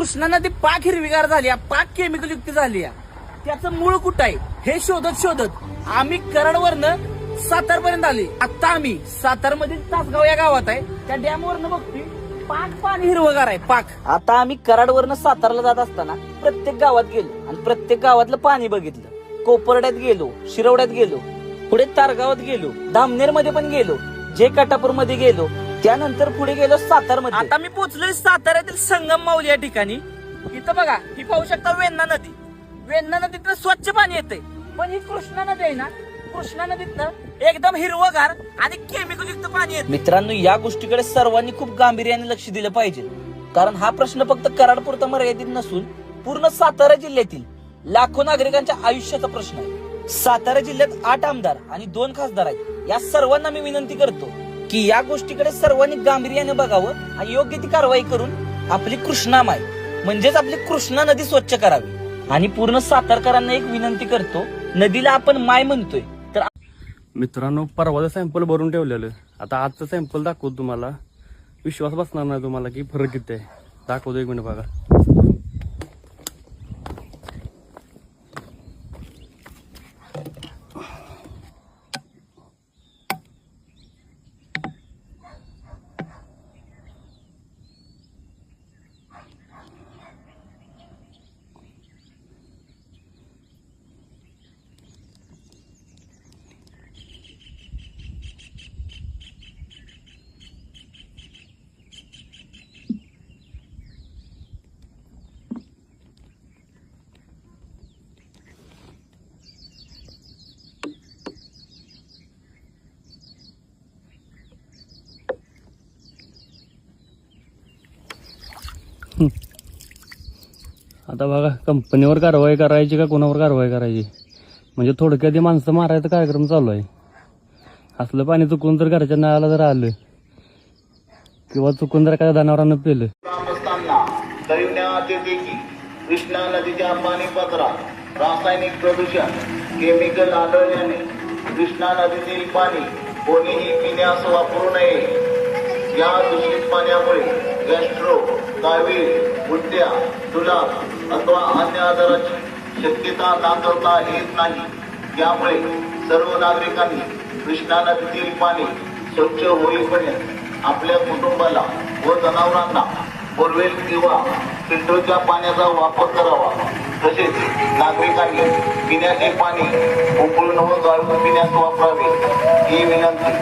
कृष्णा नदी पाक हिरवीगार झाली, पाक केमिकल युक्त झाली, त्याचं मूळ कुठं आहे हे शोधत शोधत आम्ही कराडवरनं सातारपर्यंत आले. आता आम्ही सातारमध्ये तासगाव या गावात आहे, त्या डॅम वरनं बघतोय पाक पाणी हिरवगार आहे पाक. आता आम्ही कराडवरनं सातारला जात असताना प्रत्येक गावात गेलो आणि प्रत्येक गावातलं पाणी बघितलं. कोपर्ड्यात गेलो, शिरवड्यात गेलो, पुढे तारगावात गेलो, धामनेर मध्ये पण गेलो, जे काटापूर मध्ये गेलो, त्यानंतर पुढे गेलो सातारमध्ये. आता मी पोहोचलोय साताऱ्यातील संगम माऊली या ठिकाणी. इथं बघा, ही पाहू शकता वेण्णा नदी. वेण्णा नदीतनं स्वच्छ पाणी येते, पण ही कृष्णा नदी आहे ना, कृष्णा नदीतनं एकदम हिरवगार आणि केमिकल युक्त पाणी येते. मित्रांनो, या गोष्टीकडे सर्वांनी खूप गांभीर्याने लक्ष दिलं पाहिजे, कारण हा प्रश्न फक्त कराडपुरता मर्यादित नसून पूर्ण सातारा जिल्ह्यातील लाखो नागरिकांच्या आयुष्याचा प्रश्न आहे. सातारा जिल्ह्यात 8 आमदार आणि 2 खासदार आहेत. या सर्वांना मी विनंती करतो की या गोष्टीकडे सर्वांनी गांभीर्याने बघावं आणि योग्य ती कारवाई करून आपली कृष्णा माय म्हणजेच आपली कृष्णा नदी स्वच्छ करावी. आणि पूर्ण सातारकरांना एक विनंती करतो, नदीला आपण माय म्हणतोय तर मित्रांनो, परवाचं सॅम्पल भरून ठेवलेलं, आता आजचं सॅम्पल दाखवतो तुम्हाला. विश्वास बसणार नाही तुम्हाला की फरक किती आहे. दाखवतो, 1 मिनिट बघा. आता बघा, कंपनीवर कारवाई करायची का कोणावर कारवाई करायची, म्हणजे थोडक्यात माणसं मारायचा कार्यक्रम चालू आहे. असलं पाणी चुकून जर घरच्या नळाला जर आलं किंवा चुकून जर काय जनावरांना पेलं. कळविण्यात येते की कृष्णा नदीच्या पाणीपात्रात रासायनिक प्रदूषण केमिकल आढळल्याने कृष्णा नदीतील पाणी कोणीही पिण्यास वापरू नये. या दूषित पाण्यामुळे गॅस्ट्रो, कावीळ, उलट्या, जुलाब अथवा अन्य आजाराची शक्यता दाखवता येत नाही. त्यामुळे सर्व नागरिकांनी कृष्णा नदीतील पाणी स्वच्छ होईपर्यंत आपल्या कुटुंबाला व जनावरांना बोरवेल किंवा फिल्टरच्या पाण्याचा वापर करावा. तसेच नागरिकांनी पिण्याचे पाणी उकळून व गाळून पिण्यास वापरावे ही विनंती.